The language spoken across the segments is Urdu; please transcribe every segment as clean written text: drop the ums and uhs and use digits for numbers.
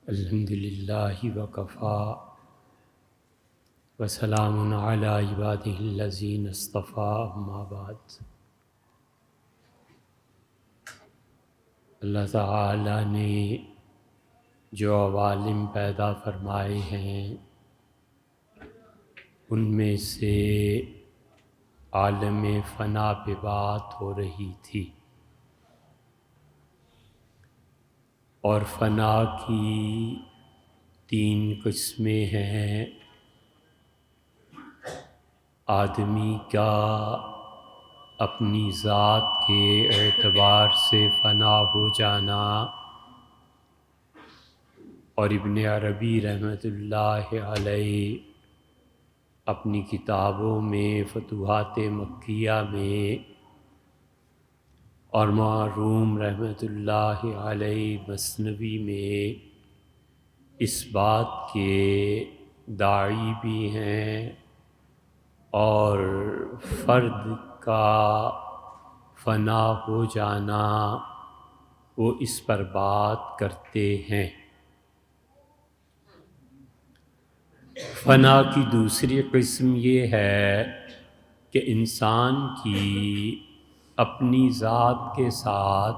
الحمدللہ وکفا وسلام علی عبادہ الذین اصطفیٰ اما بعد۔ اللہ تعالی نے جو عوالم پیدا فرمائے ہیں ان میں سے عالم فنا پہ بات ہو رہی تھی، اور فنا کی 3 قسمیں ہیں۔ آدمی کا اپنی ذات کے اعتبار سے فنا ہو جانا، اور ابن عربی رحمۃ اللہ علیہ اپنی کتابوں میں فتوحات مکیہ میں، اور معروم رحمۃ اللہ علیہ مثنوی میں اس بات کے داعی بھی ہیں، اور فرد کا فنا ہو جانا وہ اس پر بات کرتے ہیں۔ فنا کی دوسری قسم یہ ہے کہ انسان کی اپنی ذات کے ساتھ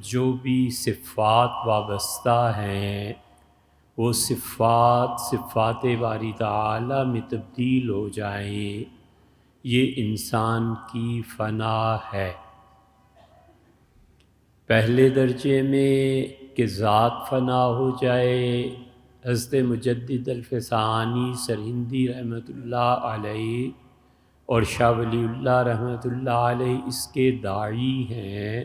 جو بھی صفات وابستہ ہیں وہ صفات باری تعالی میں تبدیل ہو جائیں، یہ انسان کی فنا ہے۔ پہلے درجے میں کہ ذات فنا ہو جائے، حضرت مجدد الفسانی سرہندی رحمۃ اللہ علیہ اور شاہ ولی اللہ رحمۃ اللہ علیہ اس کے داعی ہیں،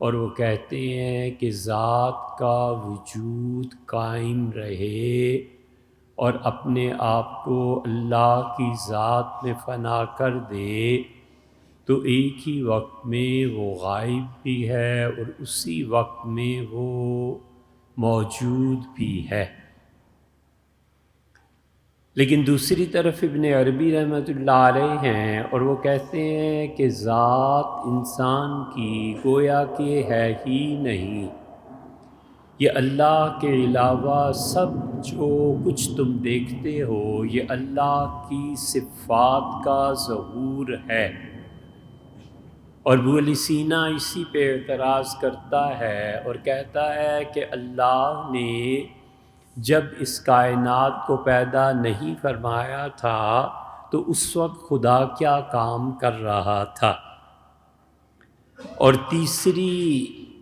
اور وہ کہتے ہیں کہ ذات کا وجود قائم رہے اور اپنے آپ کو اللہ کی ذات میں فنا کر دے تو ایک ہی وقت میں وہ غائب بھی ہے اور اسی وقت میں وہ موجود بھی ہے۔ لیکن دوسری طرف ابن عربی رحمۃ اللہ علیہ ہیں، اور وہ کہتے ہیں کہ ذات انسان کی گویا کہ ہے ہی نہیں، یہ اللہ کے علاوہ سب جو کچھ تم دیکھتے ہو یہ اللہ کی صفات کا ظہور ہے۔ اور ابو علی سینا اسی پہ اعتراض کرتا ہے اور کہتا ہے کہ اللہ نے جب اس کائنات کو پیدا نہیں فرمایا تھا تو اس وقت خدا کیا کام کر رہا تھا۔ اور تیسری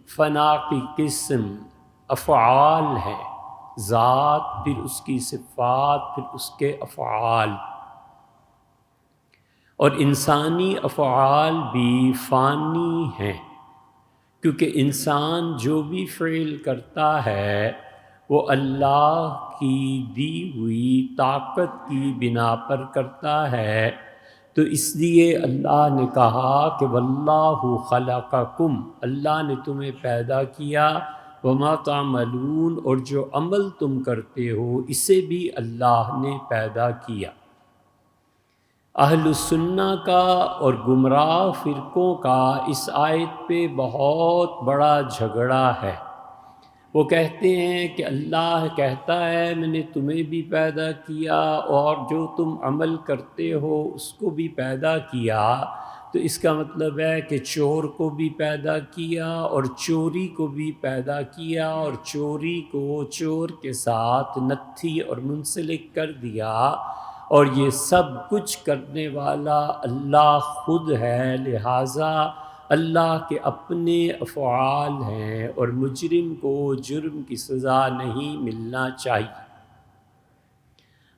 فنا کی قسم افعال ہے، ذات پھر اس کی صفات پھر اس کے افعال، اور انسانی افعال بھی فانی ہیں، کیونکہ انسان جو بھی فعل کرتا ہے وہ اللہ کی دی ہوئی طاقت کی بنا پر کرتا ہے، تو اس لیے اللہ نے کہا کہ واللہ خلقکم، اللہ نے تمہیں پیدا کیا، وما تعملون، اور جو عمل تم کرتے ہو اسے بھی اللہ نے پیدا کیا۔ اہل السنہ کا اور گمراہ فرقوں کا اس آیت پہ بہت بڑا جھگڑا ہے۔ وہ کہتے ہیں کہ اللہ کہتا ہے میں نے تمہیں بھی پیدا کیا اور جو تم عمل کرتے ہو اس کو بھی پیدا کیا، تو اس کا مطلب ہے کہ چور کو بھی پیدا کیا اور چوری کو بھی پیدا کیا، اور چوری کو چور کے ساتھ نتھی اور منسلک کر دیا، اور یہ سب کچھ کرنے والا اللہ خود ہے، لہٰذا اللہ کے اپنے افعال ہیں اور مجرم کو جرم کی سزا نہیں ملنا چاہیے۔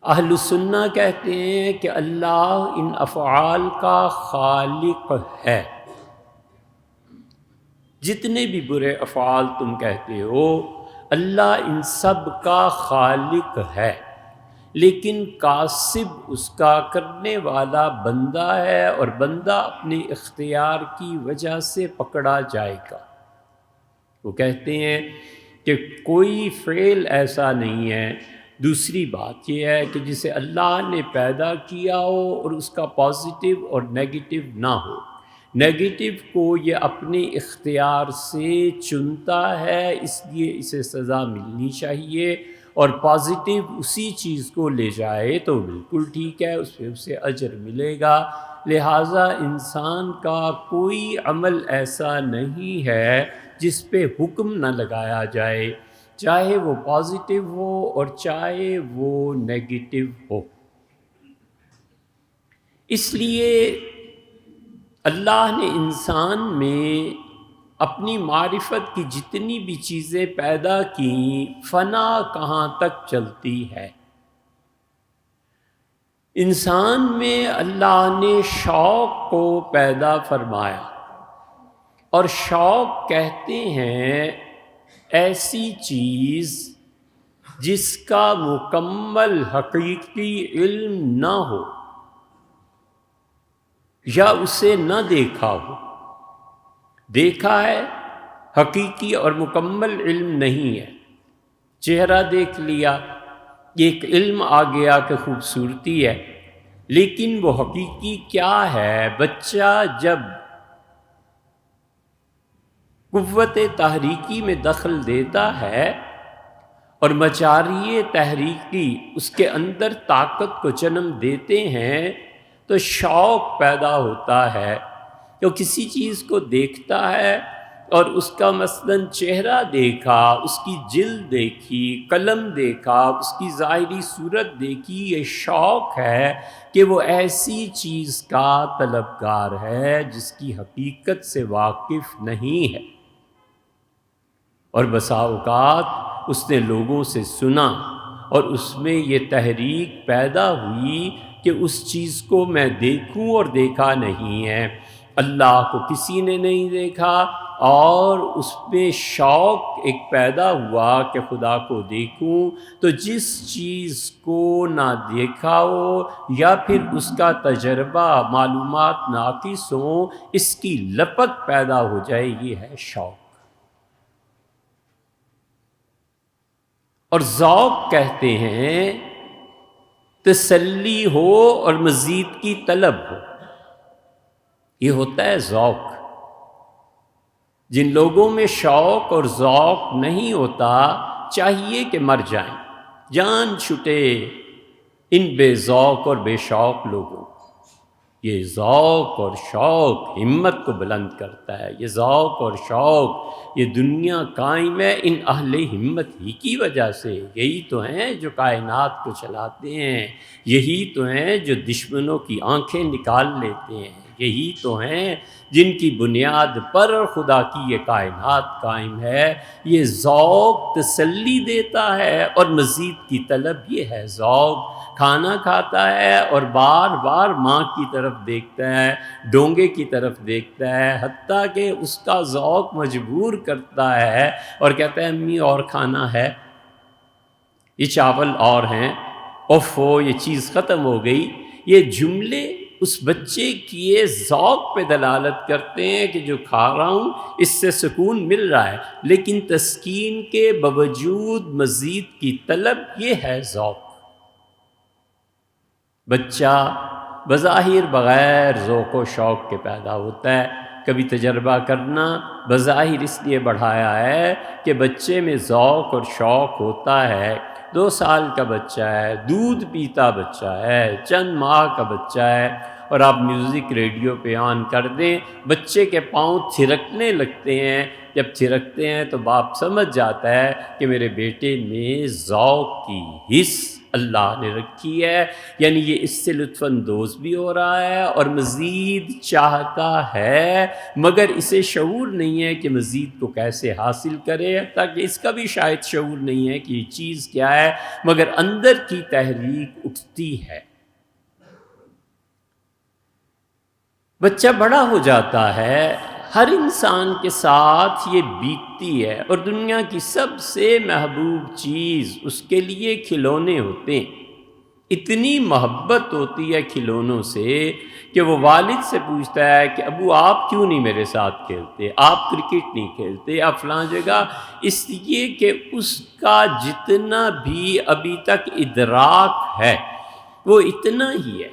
اہل سنہ کہتے ہیں کہ اللہ ان افعال کا خالق ہے، جتنے بھی برے افعال تم کہتے ہو اللہ ان سب کا خالق ہے، لیکن کاسب اس کا کرنے والا بندہ ہے، اور بندہ اپنے اختیار کی وجہ سے پکڑا جائے گا۔ وہ کہتے ہیں کہ کوئی فعل ایسا نہیں ہے۔ دوسری بات یہ ہے کہ جسے اللہ نے پیدا کیا ہو اور اس کا پازیٹیو اور نیگیٹو نہ ہو، نیگیٹو کو یہ اپنے اختیار سے چنتا ہے، اس لیے اسے سزا ملنی چاہیے، اور پازیٹیو اسی چیز کو لے جائے تو بالکل ٹھیک ہے، اس پہ اسے اجر ملے گا۔ لہٰذا انسان کا کوئی عمل ایسا نہیں ہے جس پہ حکم نہ لگایا جائے، چاہے وہ پازیٹیو ہو اور چاہے وہ نیگیٹو ہو۔ اس لیے اللہ نے انسان میں اپنی معرفت کی جتنی بھی چیزیں پیدا کیں، فنا کہاں تک چلتی ہے۔ انسان میں اللہ نے شوق کو پیدا فرمایا، اور شوق کہتے ہیں ایسی چیز جس کا مکمل حقیقی علم نہ ہو یا اسے نہ دیکھا ہو۔ دیکھا ہے، حقیقی اور مکمل علم نہیں ہے۔ چہرہ دیکھ لیا، ایک علم آ گیا کہ خوبصورتی ہے، لیکن وہ حقیقی کیا ہے؟ بچہ جب قوت تحریکی میں دخل دیتا ہے اور مجاری تحریکی اس کے اندر طاقت کو جنم دیتے ہیں تو شوق پیدا ہوتا ہے کہ وہ کسی چیز کو دیکھتا ہے، اور اس کا مثلاً چہرہ دیکھا، اس کی جلد دیکھی، قلم دیکھا، اس کی ظاہری صورت دیکھی، یہ شوق ہے کہ وہ ایسی چیز کا طلبگار ہے جس کی حقیقت سے واقف نہیں ہے۔ اور بسا اوقات اس نے لوگوں سے سنا اور اس میں یہ تحریک پیدا ہوئی کہ اس چیز کو میں دیکھوں، اور دیکھا نہیں ہے۔ اللہ کو کسی نے نہیں دیکھا، اور اس میں شوق ایک پیدا ہوا کہ خدا کو دیکھوں، تو جس چیز کو نہ دیکھا ہو یا پھر اس کا تجربہ معلومات ناقص ہوں، اس کی لپت پیدا ہو جائے، یہ ہے شوق۔ اور ذوق کہتے ہیں تسلی ہو اور مزید کی طلب ہو، یہ ہوتا ہے ذوق۔ جن لوگوں میں شوق اور ذوق نہیں ہوتا، چاہیے کہ مر جائیں، جان چھٹے ان بے ذوق اور بے شوق لوگوں۔ یہ ذوق اور شوق ہمت کو بلند کرتا ہے، یہ ذوق اور شوق، یہ دنیا قائم ہے ان اہل ہمت ہی کی وجہ سے۔ یہی تو ہیں جو کائنات کو چلاتے ہیں، یہی تو ہیں جو دشمنوں کی آنکھیں نکال لیتے ہیں، یہی تو ہیں جن کی بنیاد پر خدا کی یہ کائنات قائم ہے۔ یہ ذوق تسلی دیتا ہے، اور مزید کی طلب یہ ہے ذوق۔ کھانا کھاتا ہے اور بار بار ماں کی طرف دیکھتا ہے، ڈونگے کی طرف دیکھتا ہے، حتیٰ کہ اس کا ذوق مجبور کرتا ہے اور کہتا ہے امی اور کھانا ہے، یہ چاول اور ہیں، اوفو یہ چیز ختم ہو گئی۔ یہ جملے اس بچے کی ذوق پہ دلالت کرتے ہیں کہ جو کھا رہا ہوں اس سے سکون مل رہا ہے، لیکن تسکین کے باوجود مزید کی طلب، یہ ہے ذوق۔ بچہ بظاہر بغیر ذوق و شوق کے پیدا ہوتا ہے۔ کبھی تجربہ کرنا بظاہر اس لیے بڑھایا ہے کہ بچے میں ذوق اور شوق ہوتا ہے۔ 2 سال کا بچہ ہے، دودھ پیتا بچہ ہے، چند ماہ کا بچہ ہے، اور آپ میوزک ریڈیو پہ آن کر دیں، بچے کے پاؤں تھرکنے لگتے ہیں۔ جب تھرکتے ہیں تو باپ سمجھ جاتا ہے کہ میرے بیٹے میں ذوق کی حس اللہ نے رکھی ہے، یعنی یہ اس سے لطف اندوز بھی ہو رہا ہے اور مزید چاہتا ہے، مگر اسے شعور نہیں ہے کہ مزید کو کیسے حاصل کرے، تاکہ اس کا بھی شاید شعور نہیں ہے کہ یہ چیز کیا ہے، مگر اندر کی تحریک اٹھتی ہے۔ بچہ بڑا ہو جاتا ہے، ہر انسان کے ساتھ یہ بیتتی ہے، اور دنیا کی سب سے محبوب چیز اس کے لیے کھلونے ہوتے ہیں۔ اتنی محبت ہوتی ہے کھلونوں سے کہ وہ والد سے پوچھتا ہے کہ ابو آپ کیوں نہیں میرے ساتھ کھیلتے، آپ کرکٹ نہیں کھیلتے، آپ فلاں جگہ، اس لیے کہ اس کا جتنا بھی ابھی تک ادراک ہے وہ اتنا ہی ہے۔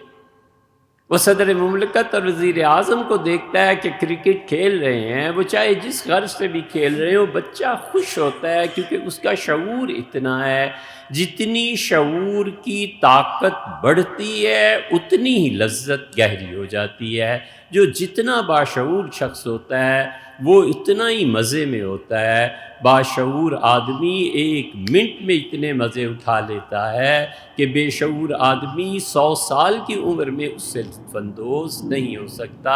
وہ صدر مملکت اور وزیر اعظم کو دیکھتا ہے کہ کرکٹ کھیل رہے ہیں، وہ چاہے جس غرض سے بھی کھیل رہے ہوں، بچہ خوش ہوتا ہے کیونکہ اس کا شعور اتنا ہے۔ جتنی شعور کی طاقت بڑھتی ہے اتنی ہی لذت گہری ہو جاتی ہے۔ جو جتنا باشعور شخص ہوتا ہے وہ اتنا ہی مزے میں ہوتا ہے۔ باشعور آدمی 1 منٹ میں اتنے مزے اٹھا لیتا ہے کہ بے شعور آدمی 100 سال کی عمر میں اس سے لطف اندوز نہیں ہو سکتا۔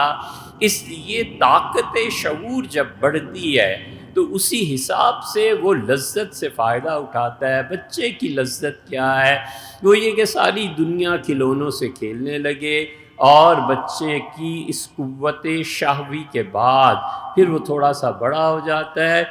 اس لیے طاقت شعور جب بڑھتی ہے تو اسی حساب سے وہ لذت سے فائدہ اٹھاتا ہے۔ بچے کی لذت کیا ہے؟ وہ یہ کہ ساری دنیا کھلونوں سے کھیلنے لگے، اور بچے کی اس قوت شہوی کے بعد پھر وہ تھوڑا سا بڑا ہو جاتا ہے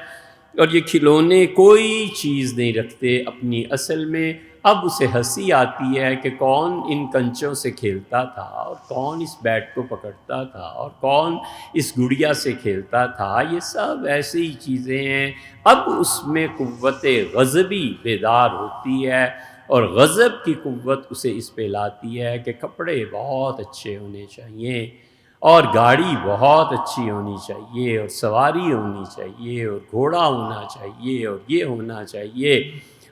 اور یہ کھلونے کوئی چیز نہیں رکھتے اپنی اصل میں۔ اب اسے ہنسی آتی ہے کہ کون ان کنچوں سے کھیلتا تھا، اور کون اس بیٹ کو پکڑتا تھا، اور کون اس گڑیا سے کھیلتا تھا۔ یہ سب ایسی ہی چیزیں ہیں۔ اب اس میں قوت غضبی بیدار ہوتی ہے، اور غضب کی قوت اسے اس پہ لاتی ہے کہ کپڑے بہت اچھے ہونے چاہیے، اور گاڑی بہت اچھی ہونی چاہیے، اور سواری ہونی چاہیے، اور گھوڑا ہونا چاہیے، اور یہ ہونا چاہیے،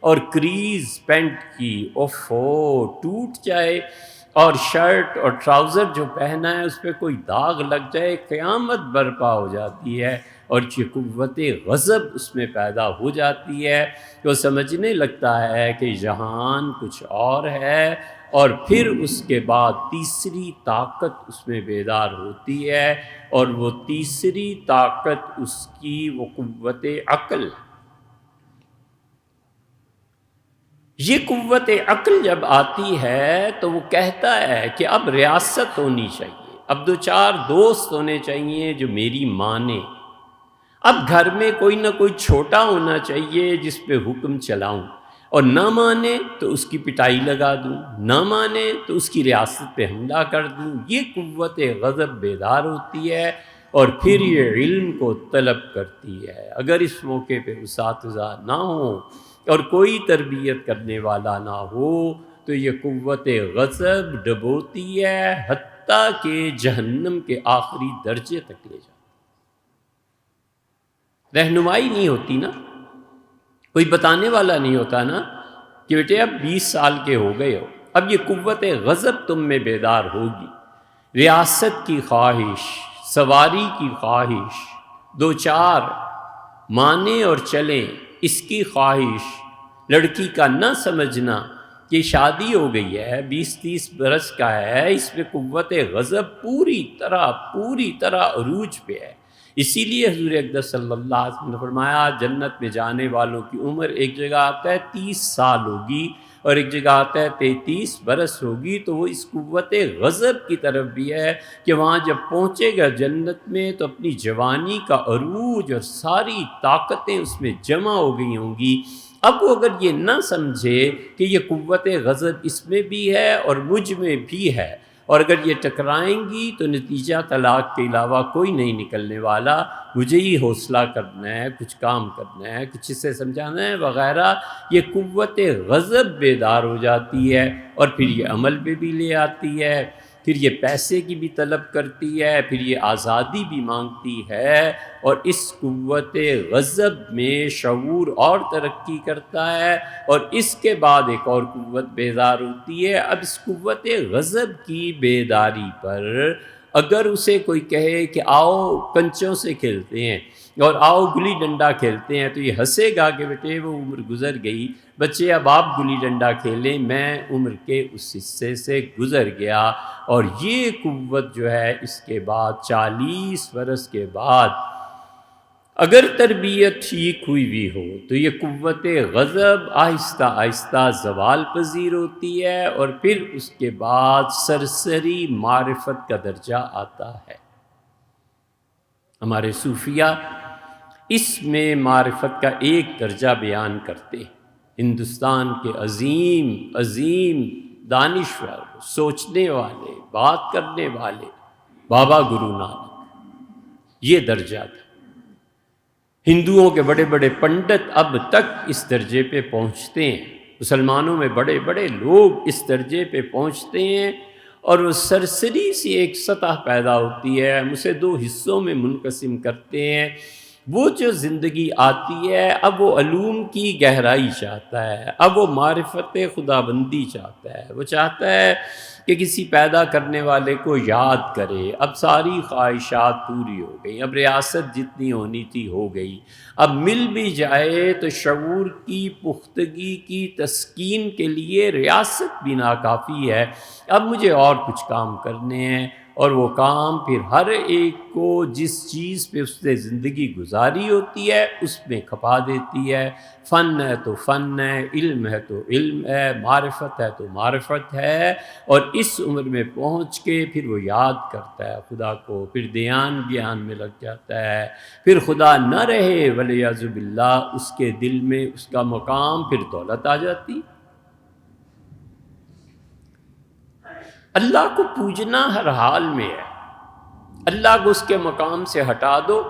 اور کریز پینٹ کی ٹوٹ جائے، اور شرٹ اور ٹراؤزر جو پہنا ہے اس پہ کوئی داغ لگ جائے، قیامت برپا ہو جاتی ہے، اور یہ قوت غضب اس میں پیدا ہو جاتی ہے۔ وہ سمجھنے لگتا ہے کہ جہان کچھ اور ہے، اور پھر اس کے بعد تیسری طاقت اس میں بیدار ہوتی ہے، اور وہ تیسری طاقت اس کی وہ قوت عقل ہے۔ یہ قوت عقل جب آتی ہے تو وہ کہتا ہے کہ اب ریاست ہونی چاہیے، اب 2-4 دوست ہونے چاہیے جو میری مانے، اب گھر میں کوئی نہ کوئی چھوٹا ہونا چاہیے جس پہ حکم چلاؤں، اور نہ مانے تو اس کی پٹائی لگا دوں، نہ مانے تو اس کی ریاست پہ حملہ کر دوں۔ یہ قوت غضب بیدار ہوتی ہے، اور پھر یہ علم کو طلب کرتی ہے۔ اگر اس موقع پہ اساتذہ نہ ہوں اور کوئی تربیت کرنے والا نہ ہو تو یہ قوت غضب ڈبوتی ہے، حتیٰ کہ جہنم کے آخری درجے تک لے جاتی۔ رہنمائی نہیں ہوتی نا، کوئی بتانے والا نہیں ہوتا نا کہ بیٹے اب 20 سال کے ہو گئے ہو، اب یہ قوت غضب تم میں بیدار ہوگی۔ ریاست کی خواہش، سواری کی خواہش، 2-4 مانے اور چلیں اس کی خواہش، لڑکی کا نہ سمجھنا کہ شادی ہو گئی ہے، 20-30 برس کا ہے، اس میں قوت غضب پوری طرح عروج پہ ہے۔ اسی لیے حضور اقدس صلی اللہ علیہ وسلم نے فرمایا جنت میں جانے والوں کی عمر ایک جگہ آتا ہے 30 سال ہوگی، اور ایک جگہ آتا ہے 33 برس ہوگی۔ تو وہ اس قوت غضب کی طرف بھی ہے کہ وہاں جب پہنچے گا جنت میں تو اپنی جوانی کا عروج اور ساری طاقتیں اس میں جمع ہو گئی ہوں گی۔ اب وہ اگر یہ نہ سمجھے کہ یہ قوت غضب اس میں بھی ہے اور مجھ میں بھی ہے، اور اگر یہ ٹکرائیں گی تو نتیجہ طلاق کے علاوہ کوئی نہیں نکلنے والا، مجھے ہی حوصلہ کرنا ہے، کچھ کام کرنا ہے، کچھ اسے سمجھانا ہے وغیرہ، یہ قوت غضب بیدار ہو جاتی ہے، اور پھر یہ عمل پہ بھی لے آتی ہے، پھر یہ پیسے کی بھی طلب کرتی ہے، پھر یہ آزادی بھی مانگتی ہے، اور اس قوت غضب میں شعور اور ترقی کرتا ہے، اور اس کے بعد ایک اور قوت بیدار ہوتی ہے۔ اب اس قوت غضب کی بیداری پر اگر اسے کوئی کہے کہ آؤ کنچوں سے کھیلتے ہیں اور آؤ گلی ڈنڈا کھیلتے ہیں، تو یہ ہنسے گا کہ بیٹے وہ عمر گزر گئی، بچے اب آپ گلی ڈنڈا کھیلیں، میں عمر کے اس حصے سے گزر گیا۔ اور یہ قوت جو ہے اس کے بعد 40 برس کے بعد اگر تربیت ٹھیک ہوئی بھی ہو تو یہ قوت غضب آہستہ آہستہ زوال پذیر ہوتی ہے، اور پھر اس کے بعد سرسری معرفت کا درجہ آتا ہے۔ ہمارے صوفیہ اس میں معرفت کا ایک درجہ بیان کرتے ہیں۔ ہندوستان کے عظیم دانشور، سوچنے والے، بات کرنے والے بابا گرو نانک، یہ درجہ تھا۔ ہندوؤں کے بڑے بڑے پنڈت اب تک اس درجے پہ پہنچتے ہیں، مسلمانوں میں بڑے بڑے لوگ اس درجے پہ پہنچتے ہیں، اور وہ سرسری سی ایک سطح پیدا ہوتی ہے، ہم اسے دو حصوں میں منقسم کرتے ہیں۔ وہ جو زندگی آتی ہے اب وہ علوم کی گہرائی چاہتا ہے، اب وہ معرفت خدا بندی چاہتا ہے، وہ چاہتا ہے کہ کسی پیدا کرنے والے کو یاد کرے۔ اب ساری خواہشات پوری ہو گئی، اب ریاست جتنی ہونی تھی ہو گئی، اب مل بھی جائے تو شعور کی پختگی کی تسکین کے لیے ریاست بھی ناکافی ہے، اب مجھے اور کچھ کام کرنے ہیں۔ اور وہ کام پھر ہر ایک کو جس چیز پہ اس نے زندگی گزاری ہوتی ہے اس میں کھپا دیتی ہے۔ فن ہے تو فن ہے، علم ہے تو علم ہے، معرفت ہے تو معرفت ہے، اور اس عمر میں پہنچ کے پھر وہ یاد کرتا ہے خدا کو، پھر دھیان میں لگ جاتا ہے، پھر خدا نہ رہے ولیعذ باللہ اس کے دل میں اس کا مقام پھر دولت آ جاتی۔ اللہ کو پوجنا ہر حال میں ہے، اللہ کو اس کے مقام سے ہٹا دو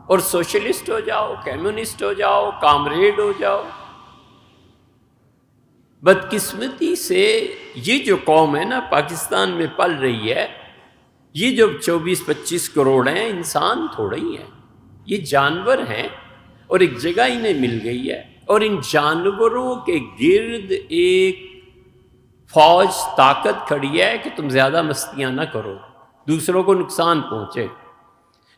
اور سوشلسٹ ہو جاؤ، کمیونسٹ ہو جاؤ، کامریڈ ہو جاؤ۔ بدقسمتی سے یہ جو قوم ہے نا پاکستان میں پل رہی ہے، یہ جو 24-25 کروڑ ہیں، انسان تھوڑے ہی ہیں، یہ جانور ہیں، اور ایک جگہ انہیں مل گئی ہے، اور ان جانوروں کے گرد ایک فوج طاقت کھڑی ہے کہ تم زیادہ مستیاں نہ کرو، دوسروں کو نقصان پہنچے۔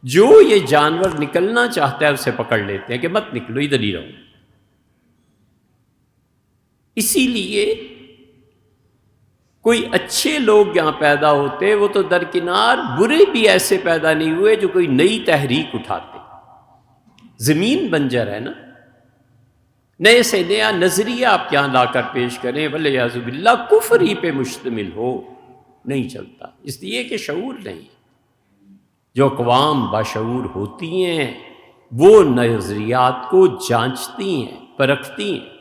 جو یہ جانور نکلنا چاہتا ہے اسے پکڑ لیتے ہیں کہ مت نکلو، ادھر ہی رہو۔ اسی لیے کوئی اچھے لوگ یہاں پیدا ہوتے، وہ تو درکنار برے بھی ایسے پیدا نہیں ہوئے جو کوئی نئی تحریک اٹھاتے۔ زمین بنجر ہے نا، نئے سے نیا نظریہ آپ یہاں لا کر پیش کریں ولیعذ باللہ کفر ہی پہ مشتمل ہو، نہیں چلتا، اس لیے کہ شعور نہیں۔ جو اقوام باشعور ہوتی ہیں وہ نظریات کو جانچتی ہیں، پرکھتی ہیں۔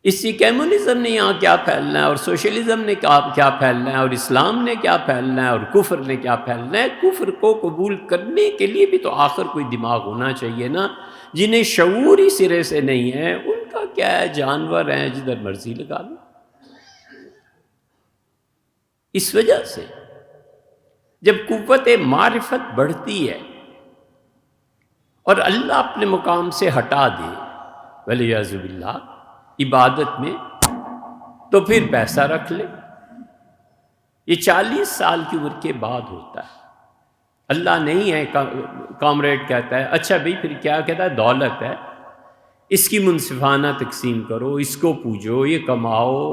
اسی کمیونزم نے یہاں کیا پھیلنا ہے، اور سوشلزم نے کیا پھیلنا ہے، اور اسلام نے کیا پھیلنا ہے، اور کفر نے کیا پھیلنا ہے۔ کفر کو قبول کرنے کے لیے بھی تو آخر کوئی دماغ ہونا چاہیے نا۔ جنہیں شعور ہی سرے سے نہیں ہے ان کا کیا ہے، جانور ہیں، جدھر مرضی لگا لو۔ اس وجہ سے جب قوت معرفت بڑھتی ہے اور اللہ اپنے مقام سے ہٹا دے ولیعذ باللہ عبادت میں، تو پھر پیسہ رکھ لے۔ یہ 40 سال کی عمر کے بعد ہوتا ہے۔ اللہ نہیں ہے، کامریڈ کہتا ہے اچھا بھئی پھر کیا کہتا ہے، دولت ہے، اس کی منصفانہ تقسیم کرو، اس کو پوجو، یہ کماؤ،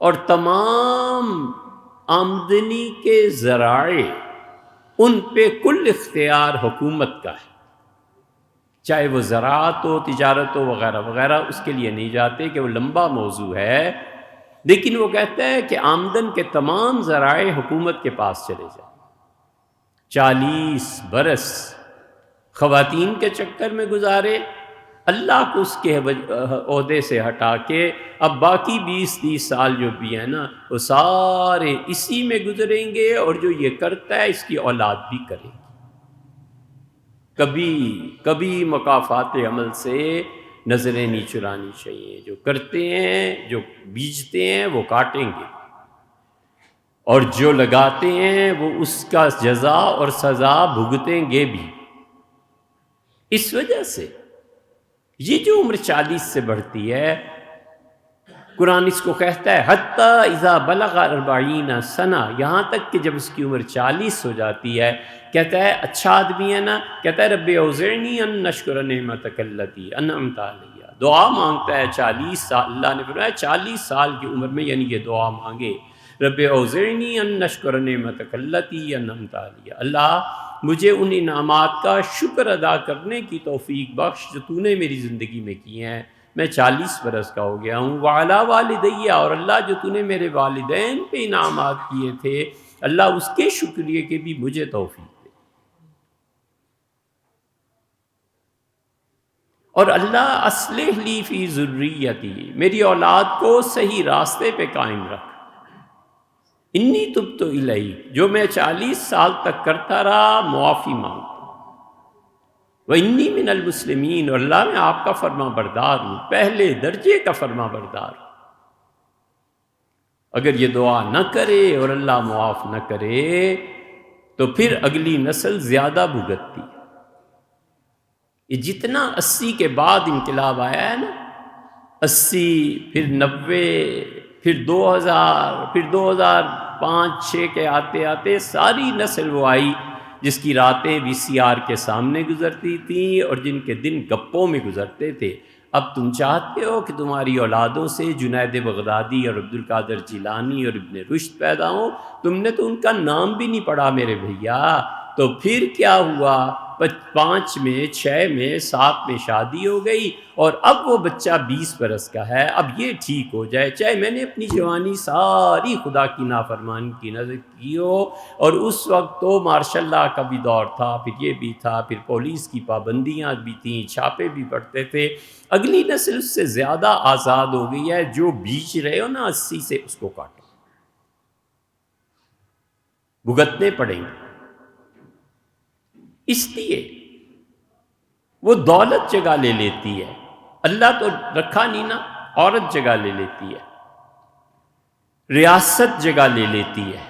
اور تمام آمدنی کے ذرائع ان پہ کل اختیار حکومت کا ہے، چاہے وہ زراعت ہو، تجارت ہو، وغیرہ وغیرہ۔ اس کے لیے نہیں جاتے کہ وہ لمبا موضوع ہے، لیکن وہ کہتا ہے کہ آمدن کے تمام ذرائع حکومت کے پاس چلے جائیں۔ 40 برس خواتین کے چکر میں گزارے، اللہ کو اس کے عہدے سے ہٹا کے اب باقی 20-30 سال جو بھی ہیں نا وہ سارے اسی میں گزریں گے، اور جو یہ کرتا ہے اس کی اولاد بھی کرے گی۔ کبھی مکافات عمل سے نظریں نہیں چرانی چاہیے۔ جو کرتے ہیں، جو بیجتے ہیں وہ کاٹیں گے، اور جو لگاتے ہیں وہ اس کا جزا اور سزا بھگتیں گے بھی۔ اس وجہ سے یہ جو عمر 40 سے بڑھتی ہے، قرآن اس کو کہتا ہے حتیٰ اذا بلغ 40 سنہ، یہاں تک کہ جب اس کی عمر 40 ہو جاتی ہے، کہتا ہے اچھا آدمی ہے نا، کہتا ہے رب اوزعنی ان اشکر نعمتک التی انعمت علی، دعا مانگتا ہے 40 سال۔ اللہ نے فرمایا 40 سال کی عمر میں یعنی یہ دعا مانگے، رب اوزعنی ان اشکر نعمتک التی انعمت علی، اللہ مجھے ان انعامات کا شکر ادا کرنے کی توفیق بخش جو تو نے میری زندگی میں کیے ہیں۔ میں 40 برس کا ہو گیا ہوں، وعلی والدی، اور اللہ جو تو نے میرے والدین پہ انعامات کیے تھے اللہ اس کے شکریہ کے بھی مجھے توفیق دے۔ اور اللہ اصلح لی فی ذریتی، میری اولاد کو صحیح راستے پہ قائم رکھ۔ انی تبت الیک، جو میں 40 سال تک کرتا رہا معافی مانگتا ہوں۔ وانی من المسلمین، اور اللہ میں آپ کا فرما بردار ہوں، پہلے درجے کا فرما بردار ہوں۔ اگر یہ دعا نہ کرے اور اللہ معاف نہ کرے تو پھر اگلی نسل زیادہ بھگتتی ہے۔ یہ جتنا 80 کے بعد انقلاب آیا ہے نا، 80 پھر 90 پھر 2000 پھر 2005-6 کے آتے آتے ساری نسل وہ آئی جس کی راتیں VCR کے سامنے گزرتی تھیں اور جن کے دن گپوں میں گزرتے تھے۔ اب تم چاہتے ہو کہ تمہاری اولادوں سے جنید بغدادی اور عبد القادر جیلانی اور ابن رشد پیدا ہوں؟ تم نے تو ان کا نام بھی نہیں پڑھا میرے بھیا۔ تو پھر کیا ہوا؟ 5 میں 6 میں 7 میں شادی ہو گئی اور اب وہ بچہ 20 برس کا ہے۔ اب یہ ٹھیک ہو جائے، چاہے میں نے اپنی جوانی ساری خدا کی نافرمانی کی نظر کی ہو، اور اس وقت تو ماشاء اللہ کا بھی دور تھا، پھر یہ بھی تھا، پھر پولیس کی پابندیاں بھی تھیں، چھاپے بھی پڑتے تھے۔ اگلی نسل اس سے زیادہ آزاد ہو گئی ہے۔ جو بیچ رہے ہو نا 80 سے، اس کو کاٹو، بھگتنے پڑیں گے۔ اس لیے وہ دولت جگہ لے لیتی ہے، اللہ تو رکھا نہیں نا، عورت جگہ لے لیتی ہے، ریاست جگہ لے لیتی ہے،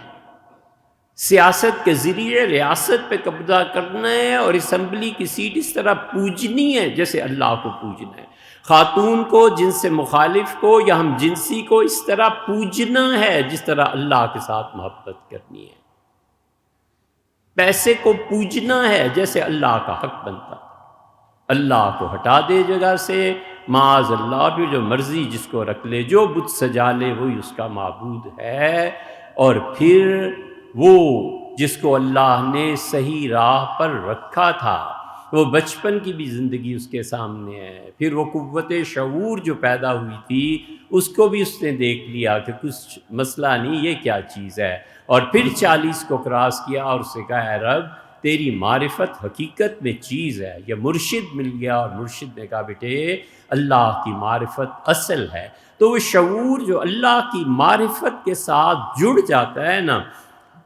سیاست کے ذریعے ریاست پہ قبضہ کرنا ہے، اور اسمبلی کی سیٹ اس طرح پوجنی ہے جیسے اللہ کو پوجنا ہے، خاتون کو، جنس مخالف کو یا ہم جنسی کو اس طرح پوجنا ہے جس طرح اللہ کے ساتھ محبت کرنی ہے، پیسے کو پوجنا ہے جیسے اللہ کا حق بنتا ہے۔ اللہ کو ہٹا دے جگہ سے، معاذ اللہ، بھی جو مرضی جس کو رکھ لے، جو بت سجا لے وہی اس کا معبود ہے، اور پھر وہ جس کو اللہ نے صحیح راہ پر رکھا تھا، وہ بچپن کی بھی زندگی اس کے سامنے ہے، پھر وہ قوت شعور جو پیدا ہوئی تھی اس کو بھی اس نے دیکھ لیا کہ کچھ مسئلہ نہیں، یہ کیا چیز ہے، اور پھر 40 کو کراس کیا اور اسے کہا اے رب تیری معرفت حقیقت میں چیز ہے۔ یہ مرشد مل گیا اور مرشد نے کہا بیٹے اللہ کی معرفت اصل ہے۔ تو وہ شعور جو اللہ کی معرفت کے ساتھ جڑ جاتا ہے نا،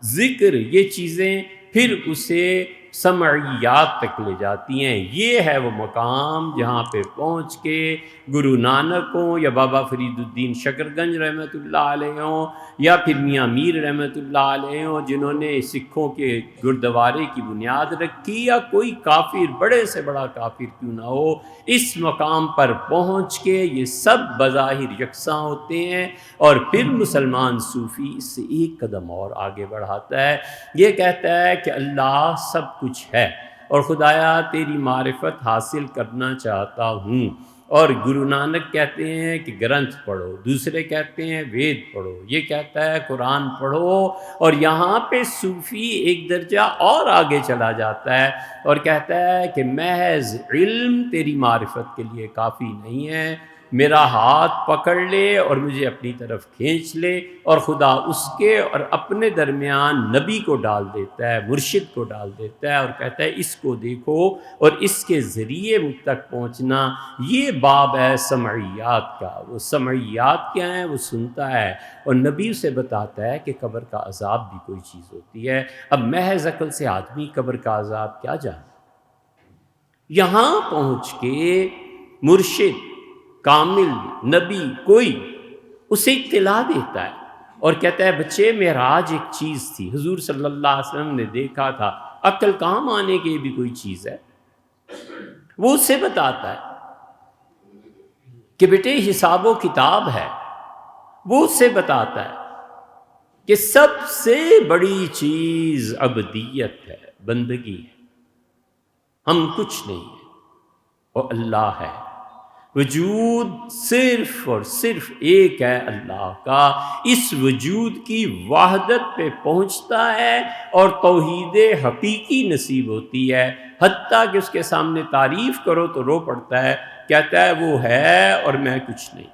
ذکر، یہ چیزیں پھر اسے سمعیات تک لے جاتی ہیں۔ یہ ہے وہ مقام جہاں پہ پہنچ کے گرو نانک ہوں یا بابا فرید الدین شکرگنج رحمۃ اللہ علیہ ہوں یا پھر میاں میر رحمۃ اللہ علیہ ہوں، جنہوں نے سکھوں کے گردوارے کی بنیاد رکھی، یا کوئی کافر، بڑے سے بڑا کافر کیوں نہ ہو، اس مقام پر پہنچ کے یہ سب بظاہر یکساں ہوتے ہیں، اور پھر مسلمان صوفی اس سے ایک قدم اور آگے بڑھاتا ہے، یہ کہتا ہے کہ اللہ سب کچھ ہے اور خدایا تیری معرفت حاصل کرنا چاہتا ہوں۔ اور گرو نانک کہتے ہیں کہ گرنتھ پڑھو، دوسرے کہتے ہیں وید پڑھو، یہ کہتا ہے قرآن پڑھو، اور یہاں پہ صوفی ایک درجہ اور آگے چلا جاتا ہے اور کہتا ہے کہ محض علم تیری معرفت کے لیے کافی نہیں ہے، میرا ہاتھ پکڑ لے اور مجھے اپنی طرف کھینچ لے، اور خدا اس کے اور اپنے درمیان نبی کو ڈال دیتا ہے، مرشد کو ڈال دیتا ہے، اور کہتا ہے اس کو دیکھو اور اس کے ذریعے مجھ تک پہنچنا۔ یہ باب ہے سمعیات کا۔ وہ سمعیات کیا ہیں؟ وہ سنتا ہے اور نبی اسے بتاتا ہے کہ قبر کا عذاب بھی کوئی چیز ہوتی ہے۔ اب محض عقل سے آدمی قبر کا عذاب کیا جانے؟ یہاں پہنچ کے مرشد، کامل نبی کوئی اسے اطلاع دیتا ہے اور کہتا ہے بچے معراج ایک چیز تھی، حضور صلی اللہ علیہ وسلم نے دیکھا تھا، عقل کہاں مانے کہ یہ بھی کوئی چیز ہے؟ وہ اسے بتاتا ہے کہ بیٹے حساب و کتاب ہے، وہ اسے بتاتا ہے کہ سب سے بڑی چیز عبدیت ہے، بندگی ہے، ہم کچھ نہیں ہیں اور اللہ ہے، وجود صرف اور صرف ایک ہے اللہ کا۔ اس وجود کی وحدت پہ پہنچتا ہے اور توحید حقیقی نصیب ہوتی ہے، حتیٰ کہ اس کے سامنے تعریف کرو تو رو پڑتا ہے، کہتا ہے وہ ہے اور میں کچھ نہیں،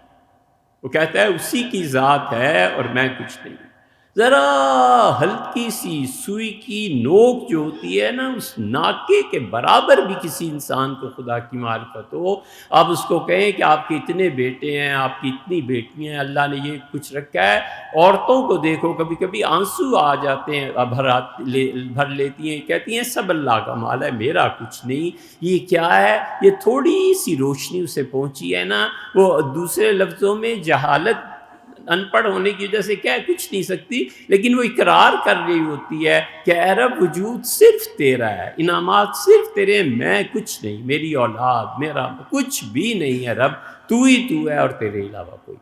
وہ کہتا ہے اسی کی ذات ہے اور میں کچھ نہیں۔ ذرا ہلکی سی سوئی کی نوک جو ہوتی ہے نا، اس ناکے کے برابر بھی کسی انسان کو خدا کی معرفت ہو، آپ اس کو کہیں کہ آپ کے اتنے بیٹے ہیں، آپ کی اتنی بیٹیاں ہیں، اللہ نے یہ کچھ رکھا ہے۔ عورتوں کو دیکھو، کبھی کبھی آنسو آ جاتے ہیں، بھر لیتی ہیں، کہتی ہیں سب اللہ کا مال ہے، میرا کچھ نہیں۔ یہ کیا ہے؟ یہ تھوڑی سی روشنی اسے پہنچی ہے نا، وہ دوسرے لفظوں میں جہالت ان پڑھ ہونے کی وجہ سے کیا ہے کچھ نہیں سکتی، لیکن وہ اقرار کر رہی ہوتی ہے کہ اے رب وجود صرف تیرا ہے، انعامات صرف تیرے ہیں، میں کچھ نہیں، میری اولاد، میرا کچھ بھی نہیں ہے رب، تو ہی تو ہے اور تیرے علاوہ کوئی